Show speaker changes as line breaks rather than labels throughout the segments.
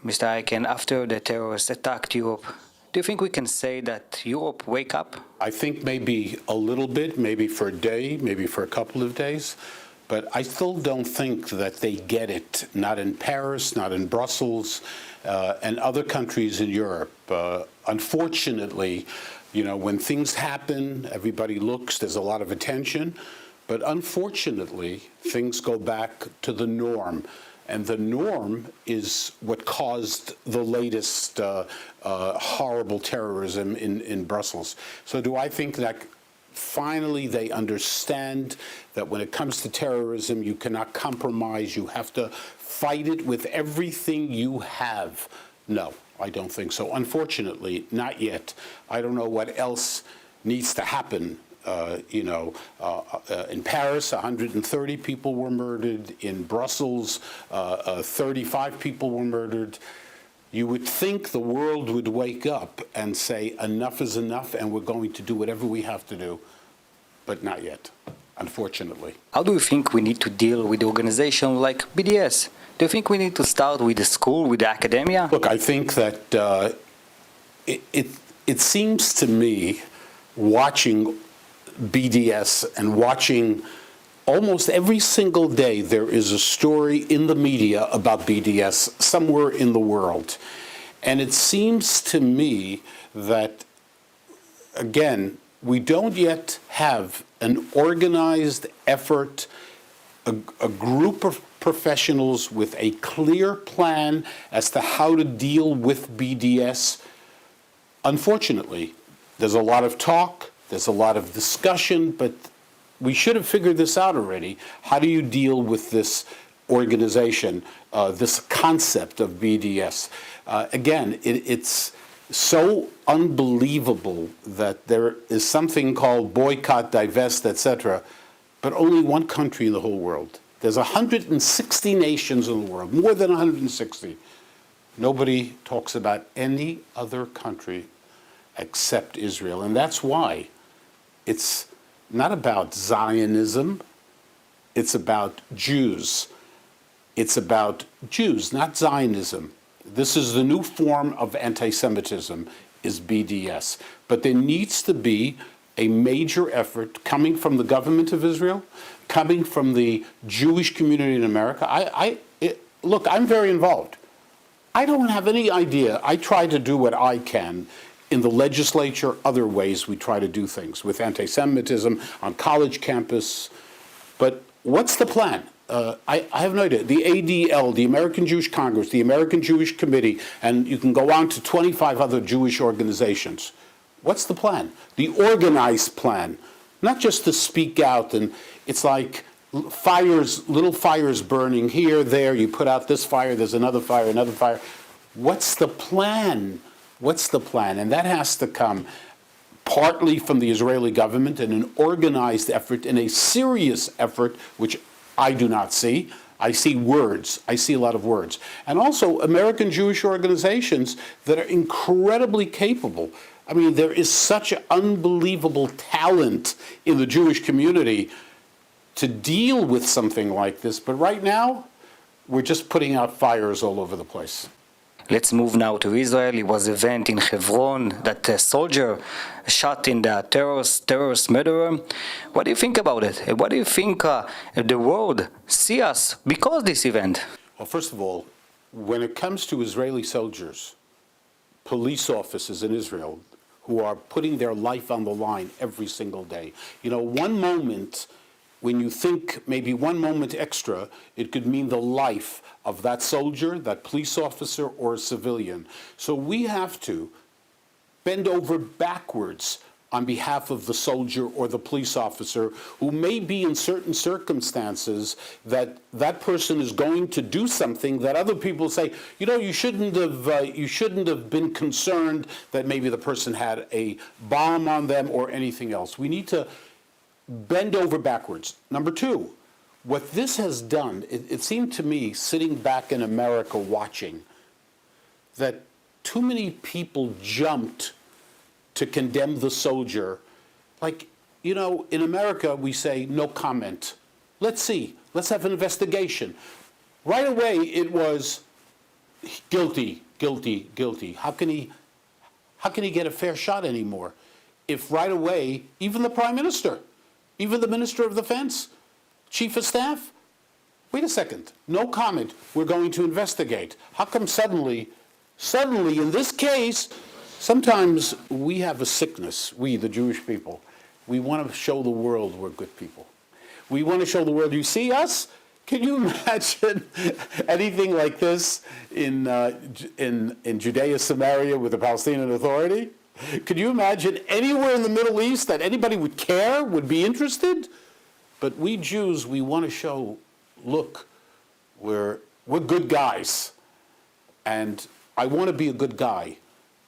Mr. Hikind, after the terrorists attacked Europe, do you think we can say that Europe wake up?
I think maybe a little bit, maybe for a day, maybe for a couple of days, but I still don't think that they get it, not in Paris, not in Brussels, and other countries in Europe. Unfortunately, when things happen, everybody looks, there's a lot of attention, but unfortunately, things go back to the norm. And the norm is what caused the latest horrible terrorism in Brussels. So do I think that finally they understand that when it comes to terrorism, you cannot compromise, you have to fight it with everything you have? No, I don't think so. Unfortunately, not yet. I don't know what else needs to happen. In Paris, 130 people were murdered. In Brussels, 35 people were murdered. You would think the world would wake up and say, enough is enough, and we're going to do whatever we have to do. But not yet, unfortunately.
How do you think we need to deal with organizations like BDS? Do you think we need to start with the school, with the academia?
Look, I think that it seems to me, watching BDS and watching almost every single day, there is a story in the media about BDS somewhere in the world. And it seems to me that, again, we don't yet have an organized effort, a group of professionals with a clear plan as to how to deal with BDS. Unfortunately, there's a lot of talk, there's a lot of discussion, but we should have figured this out already. How do you deal with this organization, this concept of BDS? Again, it's so unbelievable that there is something called boycott, divest, etc., but only one country in the whole world. There's 160 nations in the world, more than 160. Nobody talks about any other country except Israel, and that's why it's not about Zionism, it's about Jews. It's about Jews, not Zionism. This is the new form of anti-Semitism, is BDS. But there needs to be a major effort coming from the government of Israel, coming from the Jewish community in America. Look, I'm very involved. I don't have any idea. I try to do what I can in the legislature, other ways we try to do things with anti-Semitism on college campus. But what's the plan? I have no idea. The ADL, the American Jewish Congress, the American Jewish Committee, and you can go on to 25 other Jewish organizations. What's the plan? The organized plan, not just to speak out. And it's like fires, little fires burning here, there. You put out this fire, there's another fire, another fire. What's the plan? What's the plan? And that has to come partly from the Israeli government in an organized effort, in a serious effort, which I do not see. I see words. I see a lot of words. And also American Jewish organizations that are incredibly capable. I mean, there is such unbelievable talent in the Jewish community to deal with something like this. But right now, we're just putting out fires all over the place.
Let's move now to Israel. It was an event in Hebron that a soldier shot in the terrorist murderer. What do you think about it? What do you think the world see us because of this event?
Well, first of all, when it comes to Israeli soldiers, police officers in Israel who are putting their life on the line every single day, one moment, when you think maybe one moment extra, it could mean the life of that soldier, that police officer, or a civilian. So we have to bend over backwards on behalf of the soldier or the police officer who may be in certain circumstances that that person is going to do something that other people say, you shouldn't have been concerned that maybe the person had a bomb on them or anything else. We need to bend over backwards. Number two, what this has done, it seemed to me, sitting back in America watching, that too many people jumped to condemn the soldier. Like, in America, we say, no comment. Let's see. Let's have an investigation. Right away, it was, guilty, guilty, guilty. How can he get a fair shot anymore if right away, even the prime minister, even the minister of defense, chief of staff, wait a second, no comment, we're going to investigate. How come suddenly in this case, sometimes we have a sickness, we, the Jewish people, we want to show the world we're good people. We want to show the world, you see us? Can you imagine anything like this in Judea, Samaria with the Palestinian Authority? Could you imagine anywhere in the Middle East that anybody would care, would be interested? But we Jews, we want to show, look, we're good guys. And I want to be a good guy,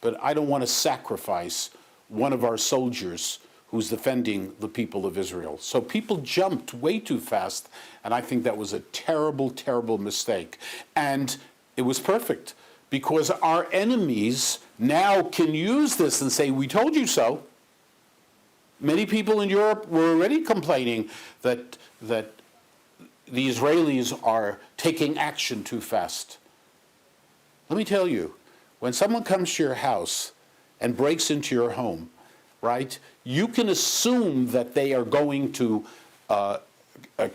but I don't want to sacrifice one of our soldiers who's defending the people of Israel. So people jumped way too fast, and I think that was a terrible, terrible mistake. And it was perfect, because our enemies now can use this and say, we told you so. Many people in Europe were already complaining that the Israelis are taking action too fast. Let me tell you, when someone comes to your house and breaks into your home, right, you can assume that they are going to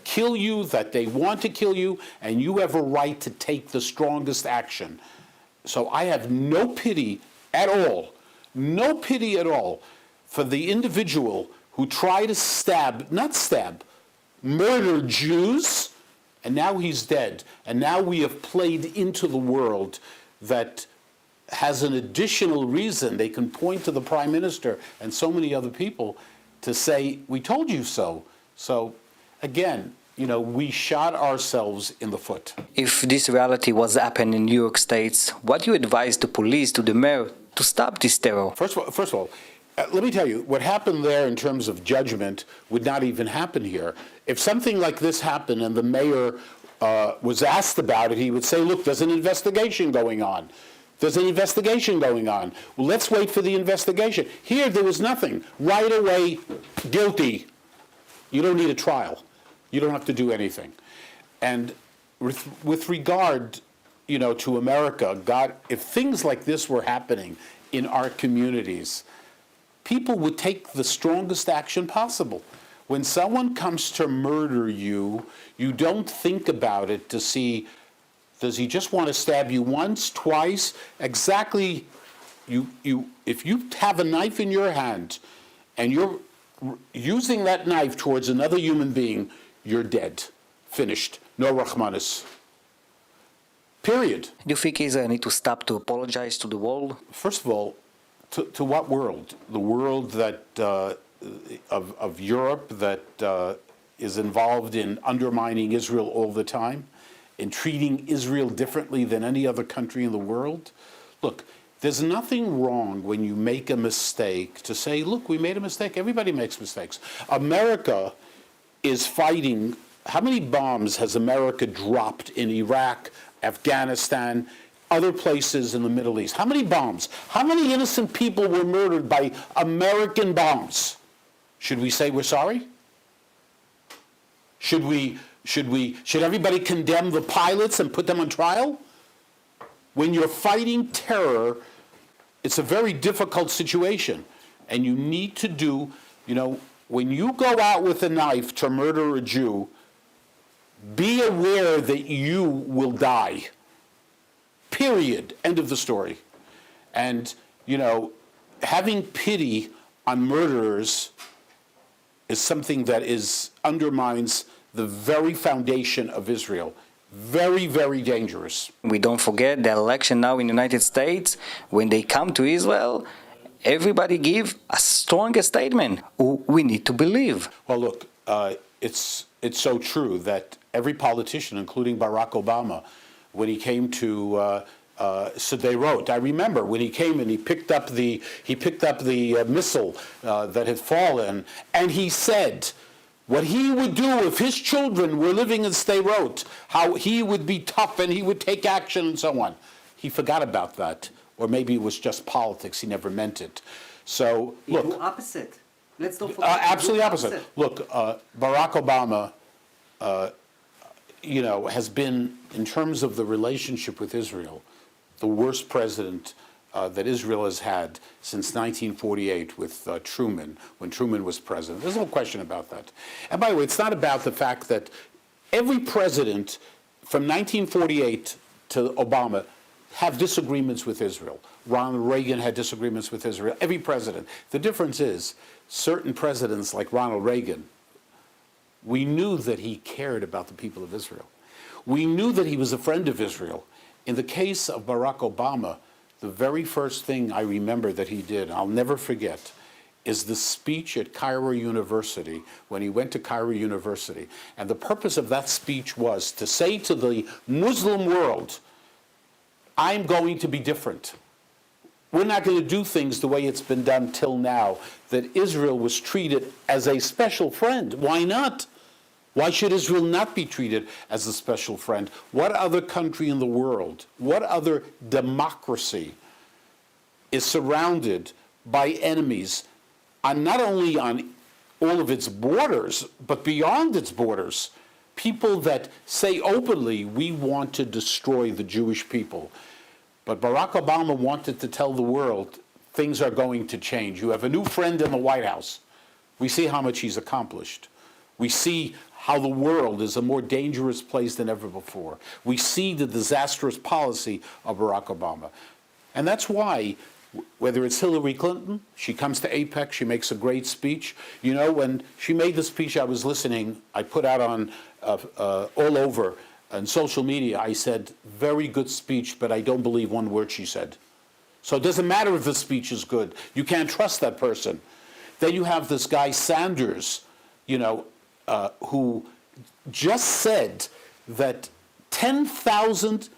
kill you, that they want to kill you, and you have a right to take the strongest action. So I have no pity at all for the individual who tried to murder Jews, and now he's dead. And now we have played into the world that has an additional reason. They can point to the prime minister and so many other people to say, we told you so. So again, we shot ourselves in the foot.
If this reality was happening in New York State, what do you advise the police, to the mayor, to stop this terror?
First of all, let me tell you, what happened there in terms of judgment would not even happen here. If something like this happened and the mayor was asked about it, he would say, look, there's an investigation going on. Well, let's wait for the investigation. Here, there was nothing. Right away, guilty. You don't need a trial. You don't have to do anything. And with regard, to America, God, if things like this were happening in our communities, people would take the strongest action possible. When someone comes to murder you, you don't think about it to see, does he just want to stab you once, twice? Exactly. If you have a knife in your hand and you're using that knife towards another human being, you're dead. Finished. No Rahmanis. Period.
Do you think Israel need to stop to apologize to the world?
First of all, to what world? The world that of Europe that is involved in undermining Israel all the time, in treating Israel differently than any other country in the world? Look, there's nothing wrong when you make a mistake to say, look, we made a mistake. Everybody makes mistakes. America is fighting. How many bombs has America dropped in Iraq, Afghanistan, other places in the Middle East? How many bombs? How many innocent people were murdered by American bombs? Should we say we're sorry? Should everybody condemn the pilots and put them on trial? When you're fighting terror, it's a very difficult situation. And you need to do, when you go out with a knife to murder a Jew, be aware that you will die. Period. End of the story. And, having pity on murderers is something that undermines the very foundation of Israel. Very, very dangerous.
We don't forget the election now in the United States. When they come to Israel, everybody give a strong statement who we need to believe.
Well, look, it's so true that every politician, including Barack Obama, when he came to Sderot, I remember when he came and he picked up the missile that had fallen, and he said what he would do if his children were living in Sderot, how he would be tough and he would take action and so on. He forgot about that, or maybe it was just politics. He never meant it. So look,
do opposite. Let's don't forget.
Absolutely opposite. Look, Barack Obama, has been, in terms of the relationship with Israel, the worst president that Israel has had since 1948 with Truman, when Truman was president. There's no question about that. And by the way, it's not about the fact that every president from 1948 to Obama have disagreements with Israel. Ronald Reagan had disagreements with Israel. Every president. The difference is, certain presidents like Ronald Reagan, we knew that he cared about the people of Israel. We knew that he was a friend of Israel. In the case of Barack Obama, the very first thing I remember that he did, I'll never forget, is the speech at Cairo University, when he went to Cairo University. And the purpose of that speech was to say to the Muslim world, I'm going to be different. We're not going to do things the way it's been done till now, that Israel was treated as a special friend. Why not? Why should Israel not be treated as a special friend? What other country in the world, what other democracy is surrounded by enemies not only on all of its borders, but beyond its borders? People that say openly, we want to destroy the Jewish people. But Barack Obama wanted to tell the world, things are going to change. You have a new friend in the White House. We see how much he's accomplished. We see how the world is a more dangerous place than ever before. We see the disastrous policy of Barack Obama. And that's why, whether it's Hillary Clinton, she comes to APEC, she makes a great speech. You know, when she made the speech, I was listening, I put out on all over on social media, I said, very good speech, but I don't believe one word she said. So it doesn't matter if the speech is good. You can't trust that person. Then you have this guy Sanders, you know, who just said that 10,000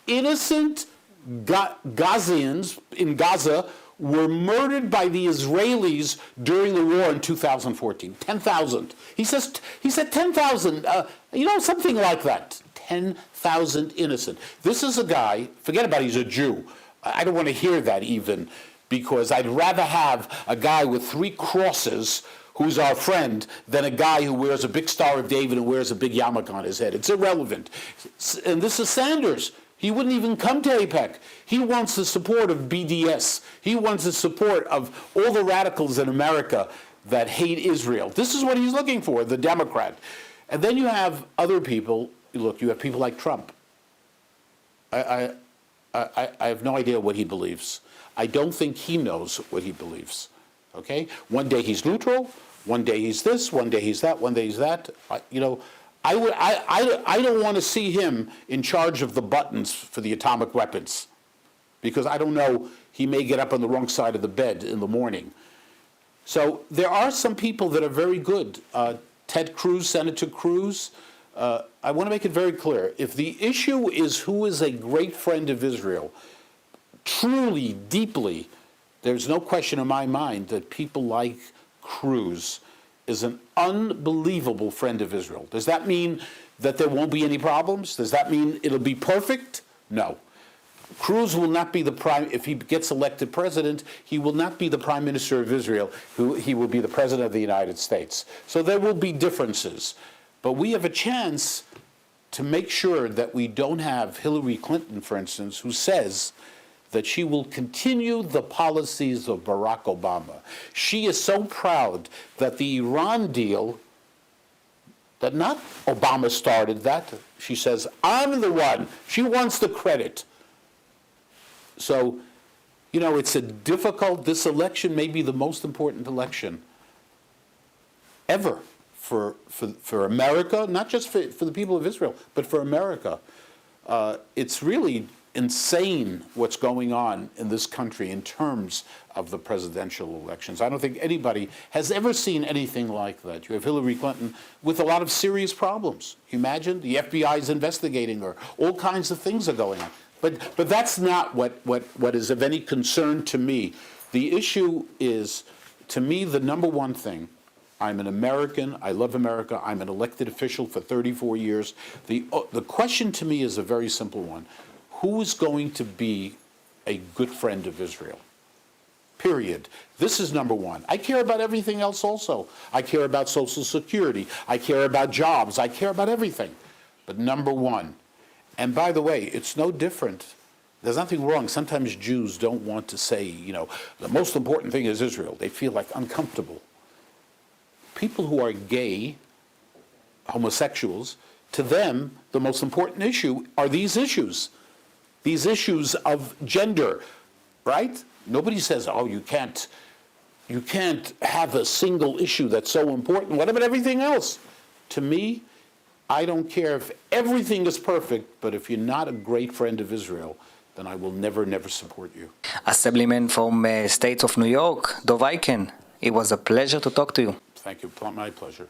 innocent Gazians in Gaza were murdered by the Israelis during the war in 2014. 10,000. He said 10,000, you know, something like that. 10,000 innocent. This is a guy, forget about he's a Jew. I don't want to hear that even, because I'd rather have a guy with 3 crosses who's our friend than a guy who wears a big Star of David and wears a big yarmulke on his head. It's irrelevant. And this is Sanders. He wouldn't even come to APEC. He wants the support of BDS. He wants the support of all the radicals in America that hate Israel. This is what he's looking for, the Democrat. And then you have other people. Look, you have people like Trump. I have no idea what he believes. I don't think he knows what he believes. Okay? One day he's neutral, one day he's this, one day he's that, one day he's that. You know, I don't want to see him in charge of the buttons for the atomic weapons, because I don't know, he may get up on the wrong side of the bed in the morning. So there are some people that are very good. Ted Cruz, Senator Cruz, I want to make it very clear. If the issue is who is a great friend of Israel, truly, deeply, there's no question in my mind that people like Cruz is an unbelievable friend of Israel. Does that mean that there won't be any problems? Does that mean it'll be perfect? No. Cruz will not be the prime, if he gets elected president, he will not be the prime minister of Israel, he will be the president of the United States. So there will be differences. But we have a chance to make sure that we don't have Hillary Clinton, for instance, who says that she will continue the policies of Barack Obama. She is so proud that the Iran deal, that not Obama started that, she says, I'm the one. She wants the credit. So, you know, it's a difficult, this election may be the most important election ever for America, not just for the people of Israel, but for America. It's really insane what's going on in this country in terms of the presidential elections. I don't think anybody has ever seen anything like that. You have Hillary Clinton with a lot of serious problems. You imagine? The FBI is investigating her. All kinds of things are going on. But that's not what is of any concern to me. The issue is, to me, the number one thing. I'm an American. I love America. I'm an elected official for 34 years. The question to me is a very simple one. Who is going to be a good friend of Israel? Period. This is number one. I care about everything else also. I care about Social Security. I care about jobs. I care about everything. But number one, and by the way, it's no different There's nothing wrong. Sometimes Jews don't want to say, the most important thing is Israel. They feel like uncomfortable. People who are gay, homosexuals, to them, the most important issue are these issues of gender, right? Nobody says, oh, you can't have a single issue that's so important. What about everything else? To me, I don't care if everything is perfect, but if you're not a great friend of Israel, then I will never, never support you.
Assemblyman from State of New York, Dov Hikind, it was a pleasure to talk to you.
Thank you. My pleasure.